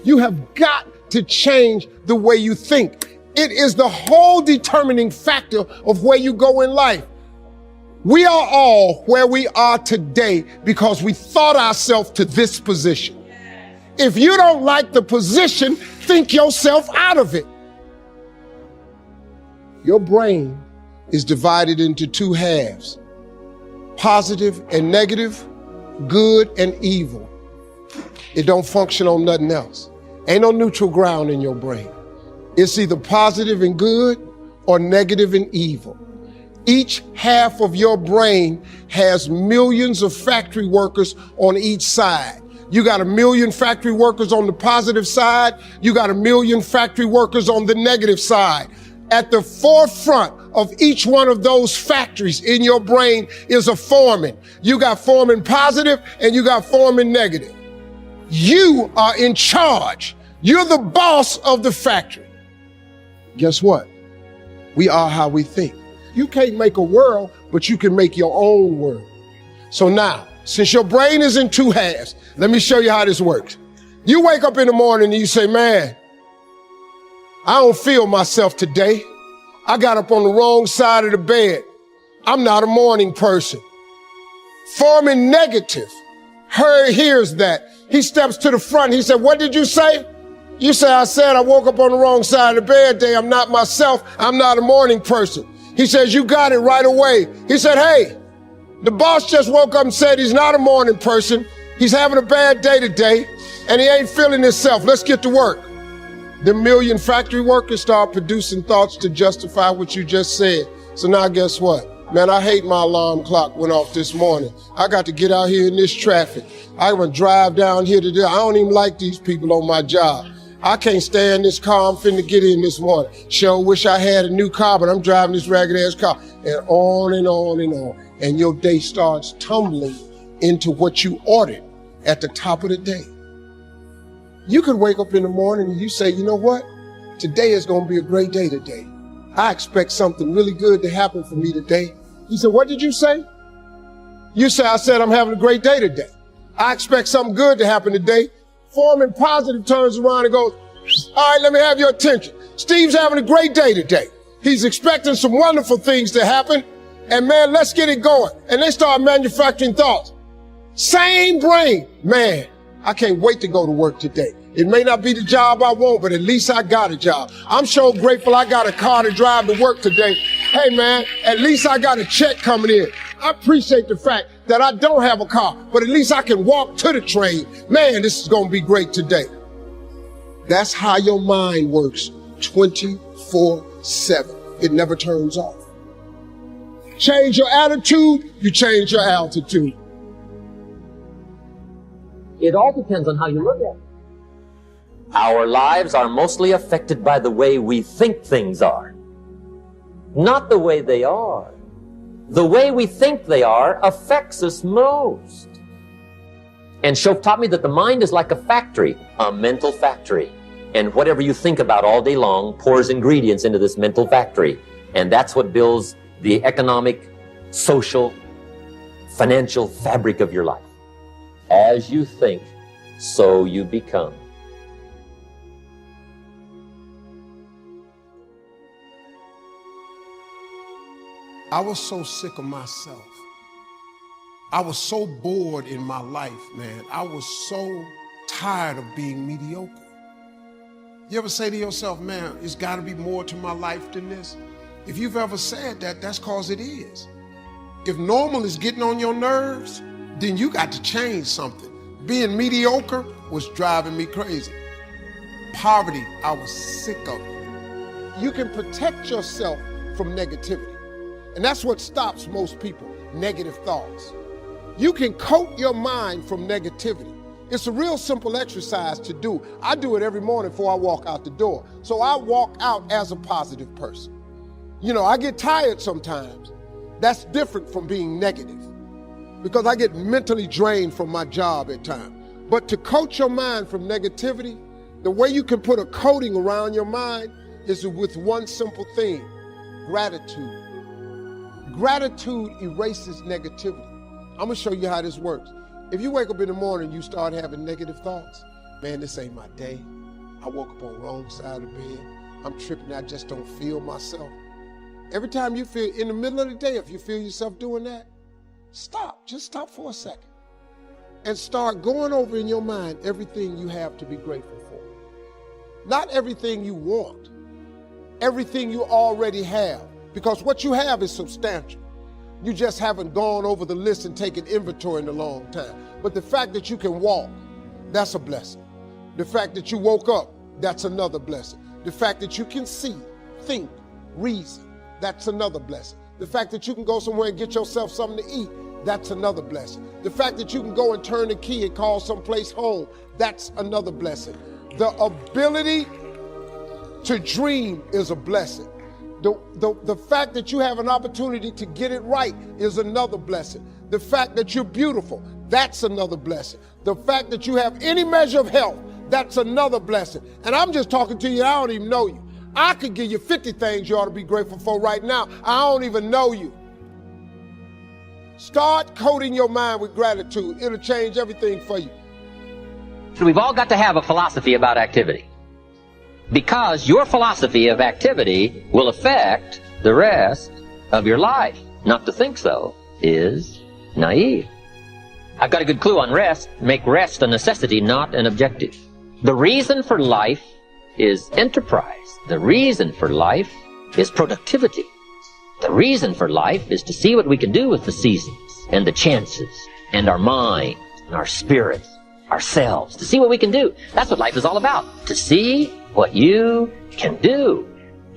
You have got to change the way you think. It is the whole determining factor of where you go in life. We are all where we are today because we thought ourselves to this position. If you don't like the position, think yourself out of it. Your brain is divided into two halves, positive and negative, good and evil. It don't function on nothing else. Ain't no neutral ground in your brain. It's either positive and good or negative and evil. Each half of your brain has millions of factory workers on each side. You got 1 million factory workers on the positive side. You got 1 million factory workers on the negative side. At the forefront of each one of those factories in your brain is a foreman. You got foreman positive and you got foreman negative. You are in charge. You're the boss of the factory. Guess what? We are how we think. You can't make a world, but you can make your own world. So now, since your brain is in two halves, let me show you how this works. You wake up in the morning and you say, man, I don't feel myself today. I got up on the wrong side of the bed. I'm not a morning person. Foreman negative hears that. He steps to the front. He said, what did you say? You say, I said I woke up on the wrong side of the bed today. I'm not myself. I'm not a morning person. He says, you got it right away. He said, hey, the boss just woke up and said he's not a morning person. He's having a bad day today and he ain't feeling himself. Let's get to work. The 1 million factory workers start producing thoughts to justify what you just said. So now guess what? Man, I hate my alarm clock went off this morning. I got to get out here in this traffic. I want to drive down here today. I don't even like these people on my job. I can't stand this car I'm finna get in this morning. Sure wish I had a new car, but I'm driving this ragged ass car. And on and on and on. And your day starts tumbling into what you ordered at the top of the day. You could wake up in the morning and you say, you know what? Today is gonna be a great day today. I expect something really good to happen for me today. You said, what did you say? You say, I said I'm having a great day today. I expect something good to happen today. Foreman positive turns around and goes, all right, let me have your attention. Steve's having a great day today. He's expecting some wonderful things to happen. And man, let's get it going. And they start manufacturing thoughts. Same brain. Man, I can't wait to go to work today. It may not be the job I want, but at least I got a job. I'm so grateful I got a car to drive to work today. Hey man, at least I got a check coming in. I appreciate the fact that I don't have a car, but at least I can walk to the train. Man, this is gonna be great today. That's how your mind works 24/7. It never turns off. Change your attitude, you change your altitude. It all depends on how you look at it. Our lives are mostly affected by the way we think things are, not the way they are. The way we think they are affects us most. And Shoaff taught me that the mind is like a factory, a mental factory. And whatever you think about all day long pours ingredients into this mental factory. And that's what builds the economic, social, financial fabric of your life. As you think, so you become. I was so sick of myself. I was so bored in my life, man. I was so tired of being mediocre. You ever say to yourself, man, it's gotta be more to my life than this? If you've ever said that, that's cause it is. If normal is getting on your nerves, then you got to change something. Being mediocre was driving me crazy. Poverty, I was sick of it. You can protect yourself from negativity. And that's what stops most people, negative thoughts. You can coat your mind from negativity. It's a real simple exercise to do. I do it every morning before I walk out the door. So I walk out as a positive person. You know, I get tired sometimes. That's different from being negative because I get mentally drained from my job at times. But to coat your mind from negativity, the way you can put a coating around your mind is with one simple thing, gratitude. Gratitude erases negativity. I'm gonna show you how this works. If you wake up in the morning, you start having negative thoughts, man, this ain't my day. I woke up on the wrong side of the bed. I'm tripping, I just don't feel myself. Every time you feel, in the middle of the day, if you feel yourself doing that, stop, just stop for a second. And start going over in your mind everything you have to be grateful for. Not everything you want, everything you already have. Because what you have is substantial. You just haven't gone over the list and taken inventory in a long time. But the fact that you can walk, that's a blessing. The fact that you woke up, that's another blessing. The fact that you can see, think, reason, that's another blessing. The fact that you can go somewhere and get yourself something to eat, that's another blessing. The fact that you can go and turn the key and call someplace home, that's another blessing. The ability to dream is a blessing. The fact that you have an opportunity to get it right is another blessing. The fact that you're beautiful, that's another blessing. The fact that you have any measure of health, that's another blessing. And I'm just talking to you, I don't even know you. I could give you 50 things you ought to be grateful for right now. I don't even know you. Start coating your mind with gratitude. It'll change everything for you. So we've all got to have a philosophy about activity. Because your philosophy of activity will affect the rest of your life. Not to think so is naive. I've got a good clue on rest. Make rest a necessity, not an objective. The reason for life is enterprise. The reason for life is productivity. The reason for life is to see what we can do with the seasons and the chances and our mind and our spirits, ourselves, to see what we can do. That's what life is all about, to see what you can do.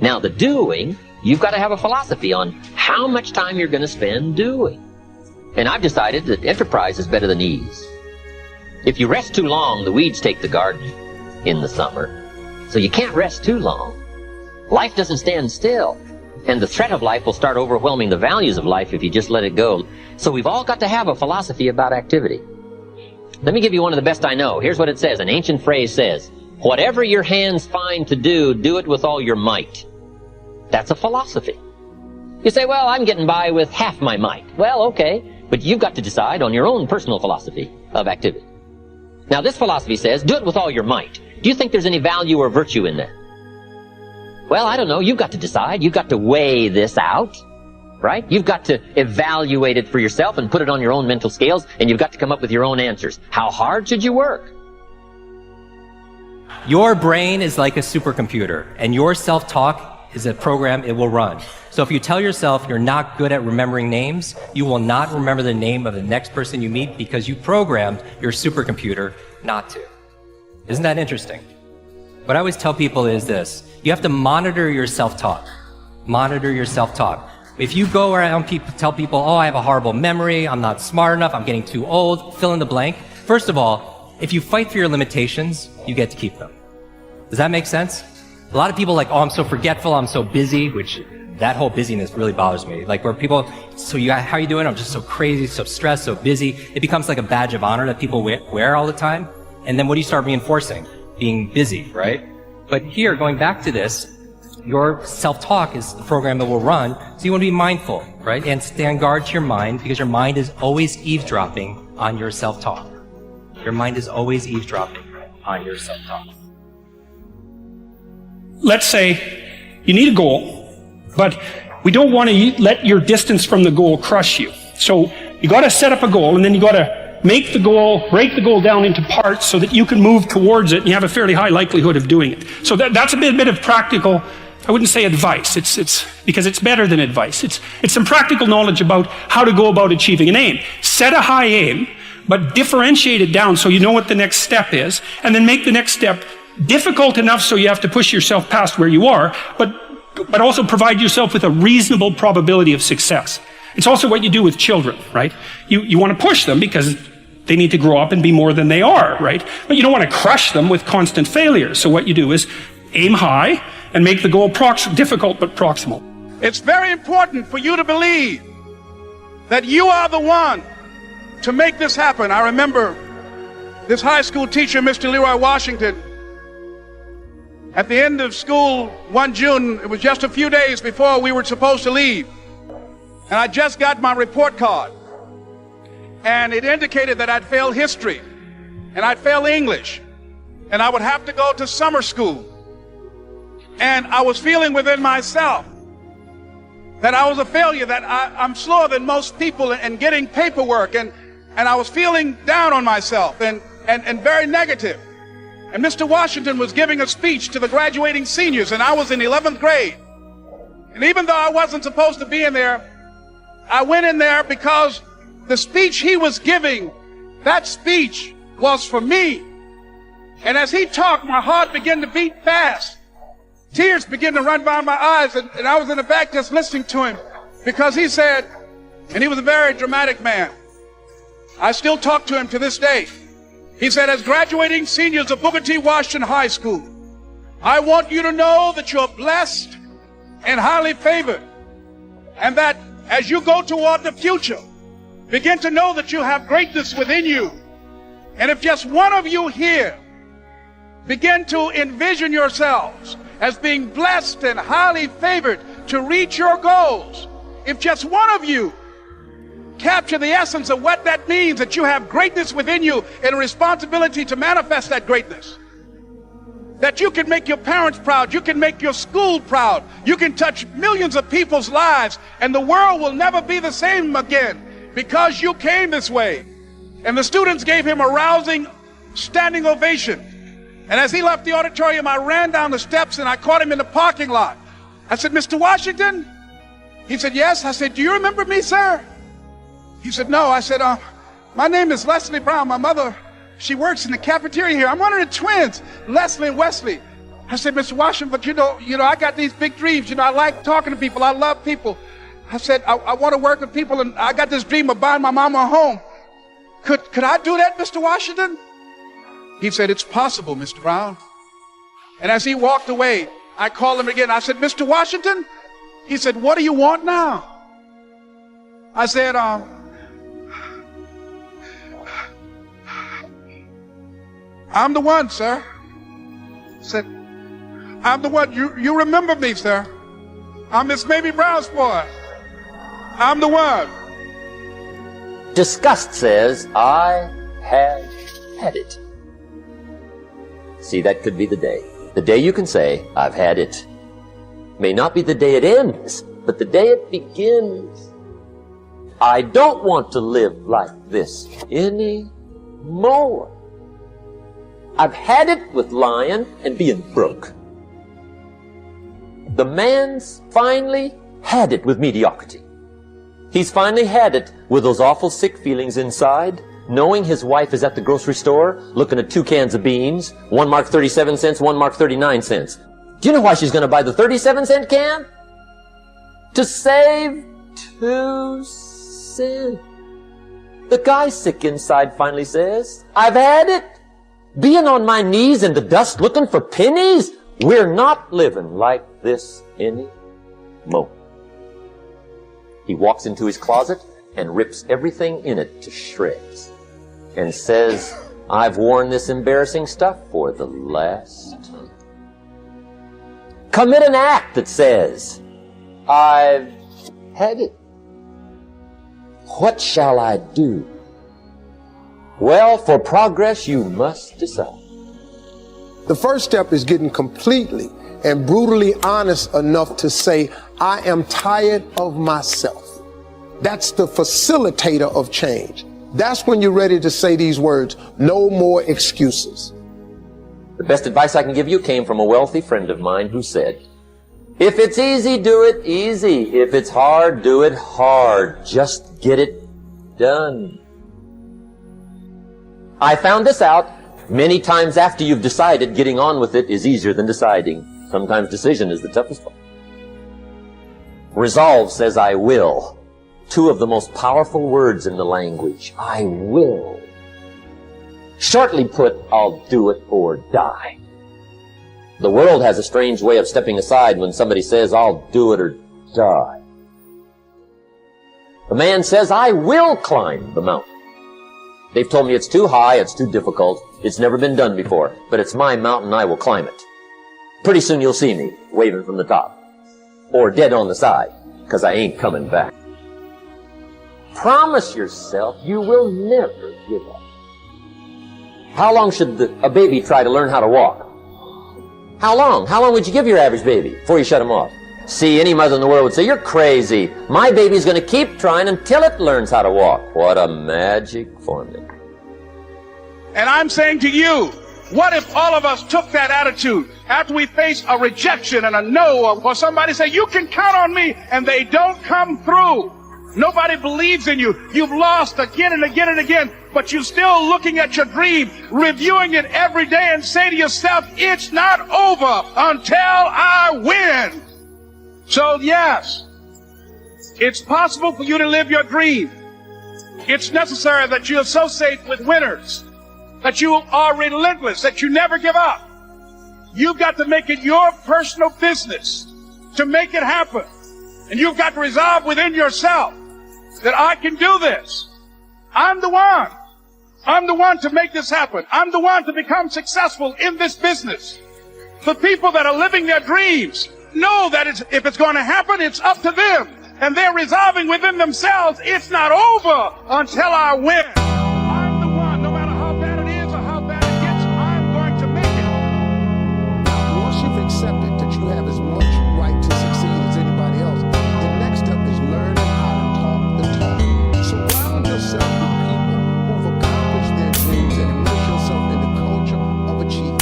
Now, the doing, you've got to have a philosophy on how much time you're going to spend doing. And I've decided that enterprise is better than ease. If you rest too long, the weeds take the garden in the summer. So you can't rest too long. Life doesn't stand still. And the threat of life will start overwhelming the values of life if you just let it go. So we've all got to have a philosophy about activity. Let me give you one of the best I know. Here's what it says. An ancient phrase says, whatever your hands find to do, do it with all your might. That's a philosophy. You say, well, I'm getting by with half my might. Well, okay, but you've got to decide on your own personal philosophy of activity. Now, this philosophy says, do it with all your might. Do you think there's any value or virtue in that? Well, I don't know. You've got to decide. You've got to weigh this out, right? You've got to evaluate it for yourself and put it on your own mental scales, and you've got to come up with your own answers. How hard should you work? Your brain is like a supercomputer, and your self-talk is a program it will run. So if you tell yourself you're not good at remembering names, you will not remember the name of the next person you meet because you programmed your supercomputer not to. Isn't that interesting? What I always tell people is this. You have to monitor your self-talk. Monitor your self-talk. If you go around tell people, oh, I have a horrible memory, I'm not smart enough, I'm getting too old, fill in the blank. First of all, if you fight for your limitations, you get to keep them. Does that make sense? A lot of people are like, oh, I'm so forgetful, I'm so busy, which that whole busyness really bothers me. Like where people, how are you doing? I'm just so crazy, so stressed, so busy. It becomes like a badge of honor that people wear all the time. And then what do you start reinforcing? Being busy, right? But here, going back to this, your self-talk is the program that will run, so you want to be mindful, right? And stand guard to your mind, because your mind is always eavesdropping on your self-talk. Your mind is always eavesdropping on your self-talk. Let's say you need a goal, but we don't want to let your distance from the goal crush you. So you got to set up a goal, and then you got to break the goal down into parts so that you can move towards it, and you have a fairly high likelihood of doing it. So that's a bit of practical, I wouldn't say advice, it's because it's better than advice. It's some practical knowledge about how to go about achieving an aim. Set a high aim, but differentiate it down so you know what the next step is, and then make the next step difficult enough so you have to push yourself past where you are, but also provide yourself with a reasonable probability of success. It's also what you do with children, right? You want to push them because they need to grow up and be more than they are, right? But you don't want to crush them with constant failure. So what you do is aim high and make the goal difficult but proximal. It's very important for you to believe that you are the one to make this happen. I remember this high school teacher, Mr. Leroy Washington, at the end of school one June, it was just a few days before we were supposed to leave. And I just got my report card. And it indicated that I'd failed history. And I'd failed English. and I would have to go to summer school. And I was feeling within myself that I was a failure, that I'm slower than most people in getting paperwork, and I was feeling down on myself and very negative. And Mr. Washington was giving a speech to the graduating seniors, and I was in 11th grade. And even though I wasn't supposed to be in there, I went in there because the speech he was giving, that speech was for me. And as he talked, my heart began to beat fast. Tears began to run by my eyes, and I was in the back just listening to him, because he said, and he was a very dramatic man. I still talk to him to this day. He said, as graduating seniors of Booker T. Washington High School, I want you to know that you're blessed and highly favored, and that as you go toward the future, begin to know that you have greatness within you. And if just one of you here begin to envision yourselves as being blessed and highly favored to reach your goals, if just one of you capture the essence of what that means, that you have greatness within you and a responsibility to manifest that greatness, that you can make your parents proud, you can make your school proud, you can touch millions of people's lives, and the world will never be the same again because you came this way. And the students gave him a rousing standing ovation. And as he left the auditorium, I ran down the steps and I caught him in the parking lot. I said, Mr. Washington? He said, yes. I said, do you remember me, sir? He said, no. I said, my name is Leslie Brown. My mother, she works in the cafeteria here. I'm one of the twins, Leslie and Wesley. I said, Mr. Washington, but you know, I got these big dreams. You know, I like talking to people. I love people. I said, I want to work with people, and I got this dream of buying my mama a home. Could I do that, Mr. Washington? He said, it's possible, Mr. Brown. And as he walked away, I called him again. I said, Mr. Washington? He said, what do you want now? I said, I'm the one, sir. I said, I'm the one. You remember me, sir. I'm Miss Mamie Brown's boy. I'm the one. Disgust says, I have had it. See, that could be the day. The day you can say, I've had it. May not be the day it ends, but the day it begins. I don't want to live like this anymore. I've had it with lying and being broke. The man's finally had it with mediocrity. He's finally had it with those awful sick feelings inside, knowing his wife is at the grocery store looking at 2 cans of beans, one marked 37 cents, one marked 39 cents. Do you know why she's going to buy the 37-cent can? To save 2 cents. The guy sick inside finally says, I've had it. Being on my knees in the dust looking for pennies? We're not living like this anymore. He walks into his closet and rips everything in it to shreds and says, I've worn this embarrassing stuff for the last time. Commit an act that says, I've had it. What shall I do? Well, for progress, you must decide. The first step is getting completely and brutally honest enough to say, I am tired of myself. That's the facilitator of change. That's when you're ready to say these words, no more excuses. The best advice I can give you came from a wealthy friend of mine who said, if it's easy, do it easy. If it's hard, do it hard. Just get it done. I found this out many times after you've decided. Getting on with it is easier than deciding. Sometimes decision is the toughest one. Resolve says, I will. 2 of the most powerful words in the language. I will. Shortly put, I'll do it or die. The world has a strange way of stepping aside when somebody says, I'll do it or die. The man says, I will climb the mountain. They've told me it's too high, it's too difficult, it's never been done before, but it's my mountain, I will climb it. Pretty soon you'll see me waving from the top, or dead on the side, because I ain't coming back. Promise yourself you will never give up. How long should a baby try to learn how to walk? How long? How long would you give your average baby before you shut him off? See, any mother in the world would say, you're crazy. My baby's going to keep trying until it learns how to walk. What a magic formula. And I'm saying to you, what if all of us took that attitude after we face a rejection and a no, or somebody say, you can count on me, and they don't come through. Nobody believes in you. You've lost again and again and again, but you're still looking at your dream, reviewing it every day, and say to yourself, it's not over until I win. So yes, it's possible for you to live your dream. It's necessary that you associate with winners, that you are relentless, that you never give up. You've got to make it your personal business to make it happen. And you've got to resolve within yourself that I can do this. I'm the one. I'm the one to make this happen. I'm the one to become successful in this business. The people that are living their dreams know that if it's going to happen, it's up to them. And they're resolving within themselves, it's not over until I win. I'm the one, no matter how bad it is or how bad it gets, I'm going to make it. Once you've accepted that you have as much right to succeed as anybody else, the next step is learning how to talk the talk. Surround yourself with people who've accomplished their dreams and immerse yourself in the culture of achievement.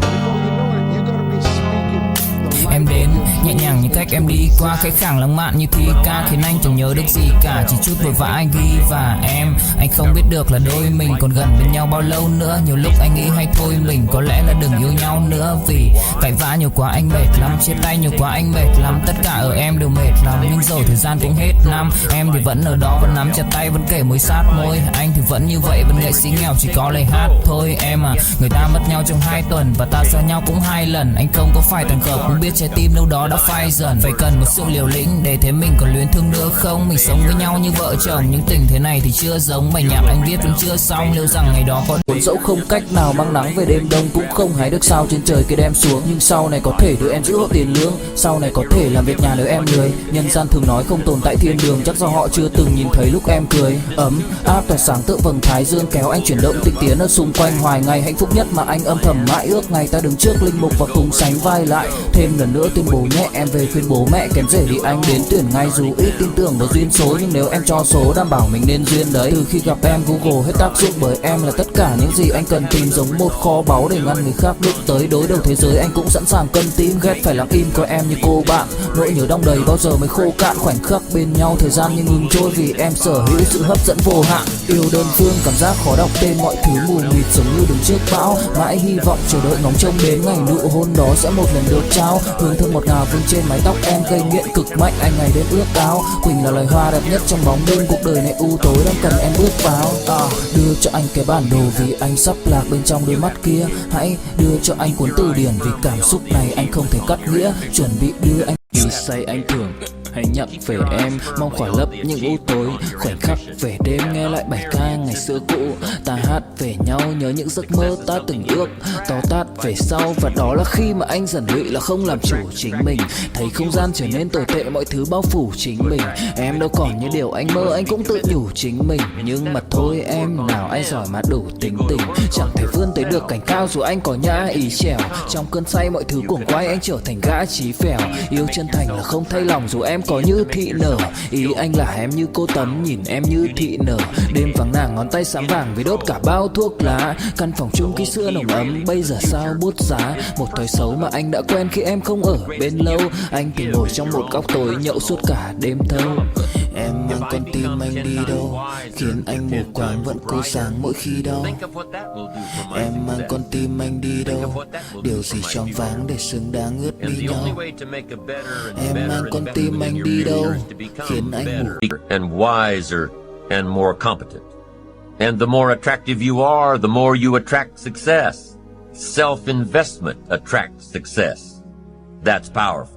Before you know it, you're going to be speaking the Em đến nhẹ nhàng như cách em đi qua cái khảng lãng mạn như thi ca, khiến anh chẳng nhớ được gì cả, chỉ chút vội vã anh ghi và anh không biết được là đôi mình còn gần bên nhau bao lâu nữa. Nhiều lúc anh nghĩ hay thôi mình có lẽ là đừng yêu nhau nữa, vì cãi vã nhiều quá anh mệt lắm, chia tay nhiều quá anh mệt lắm, tất cả ở em đều mệt lắm. Nhưng rồi thời gian cũng hết năm, em thì vẫn ở đó, vẫn nắm chặt tay, vẫn kể môi sát môi. Anh thì vẫn như vậy, vẫn nghệ sĩ nghèo chỉ có lời hát thôi. Em à, người ta mất nhau trong 2 tuần và ta xa nhau cũng 2 lần. Anh không có phải tàn khốc, cũng biết trái tim đâu đó đã phai dần. Phải cần một sự liều lĩnh để thấy mình còn luyến thương nữa không. Mình sống với nhau như vợ chồng, nhưng tình thế này thì chưa giống. Bài nhạc anh viết vẫn chưa xong, liệu rằng ngày đó có cuốn dẫu không cách nào mang nắng về đêm đông, cũng không hái được sao trên trời kia đem xuống. Nhưng sau này có thể đưa em giữ hộ tiền lương, sau này có thể làm việc nhà nếu em lười. Nhân gian thường nói không tồn tại thiên đường, chắc do họ chưa từng nhìn thấy lúc em cười. Ấm áp tỏa sáng tựa vầng thái dương, kéo anh chuyển động tinh tiến ở xung quanh. Hoài ngày hạnh phúc nhất mà anh âm thầm mãi ước, ngày ta đứng trước linh mục và cùng sánh vai lại. Thêm lần nữa tuyên bố nhẹ, em về khuyên bố mẹ kém rể đi anh đến tuyển ngay. Dù ít tin tưởng vào duyên số, nhưng nếu em cho số đảm bảo mình nên duyên đấy. Từ khi gặp em Google hết tác dụng, bởi em là tất cả những gì anh cần tìm, giống một kho báu để ngăn người khác bước tới. Đối đầu thế giới anh cũng sẵn sàng cân tim, ghét phải lặng im coi em như cô bạn. Nỗi nhớ đong đầy bao giờ mới khô cạn, khoảnh khắc bên nhau thời gian như ngừng trôi, vì em sở hữu sự hấp dẫn vô hạn. Yêu đơn phương cảm giác khó đọc tên, mọi thứ mù mịt giống như đứng trước bão. Mãi hy vọng chờ đợi ngóng trông đến ngày nụ hôn đó sẽ một lần được trao. Hương thơm ngọt ngào vương trên mái tóc em, gây nghiện cực mạnh anh ngày đêm ước áo. Quỳnh là loài hoa đẹp nhất trong bóng đêm, cuộc đời này u tối đang cần em bước vào. Đưa cho anh cái bản đồ vì anh sắp lạc bên trong đôi mắt kia. Hãy đưa cho anh cuốn từ điển vì cảm xúc này anh không thể cắt nghĩa. Chuẩn bị đưa anh yêu say anh thường hãy nhắc về em, mong khỏa lấp những u tối. Khoảnh khắc về đêm nghe lại bài ca ngày xưa cũ, ta hát về nhau nhớ những giấc mơ ta từng ước. To tát về sau và đó là khi mà anh dần lụy là không làm chủ chính mình. Thấy không gian trở nên tồi tệ, mọi thứ bao phủ chính mình. Em đâu còn như điều anh mơ, anh cũng tự nhủ chính mình. Nhưng mà thôi em, nào ai giỏi mà đủ tính tình, chẳng thể vươn tới được cảnh cao dù anh có nhã ý trèo. Trong cơn say mọi thứ cuồng quay anh trở thành gã chí phèo. Yêu chân thành là không thay lòng dù em có như thị nở. Ý anh là em như cô tấm nhìn em như thị nở. Đêm vắng nàng ngón tay sáng vàng vì đốt cả bao thuốc lá. Căn phòng chung khi xưa nồng ấm bây giờ sao bút giá. Một thói xấu mà anh đã quen khi em không ở bên lâu. Anh từng ngồi trong một góc tối nhậu suốt cả đêm thâu. Em mang con tim anh đi đâu, khiến anh mù quáng vẫn cố sáng mỗi khi đau. Em mang con tim anh đi đâu, điều gì choáng váng để xứng đáng ướt đi nhau. Em mang con tim anh đi đâu, khiến anh mù. And wiser and more competent. And the more attractive you are, the more you attract success. Self-investment attracts success. That's powerful.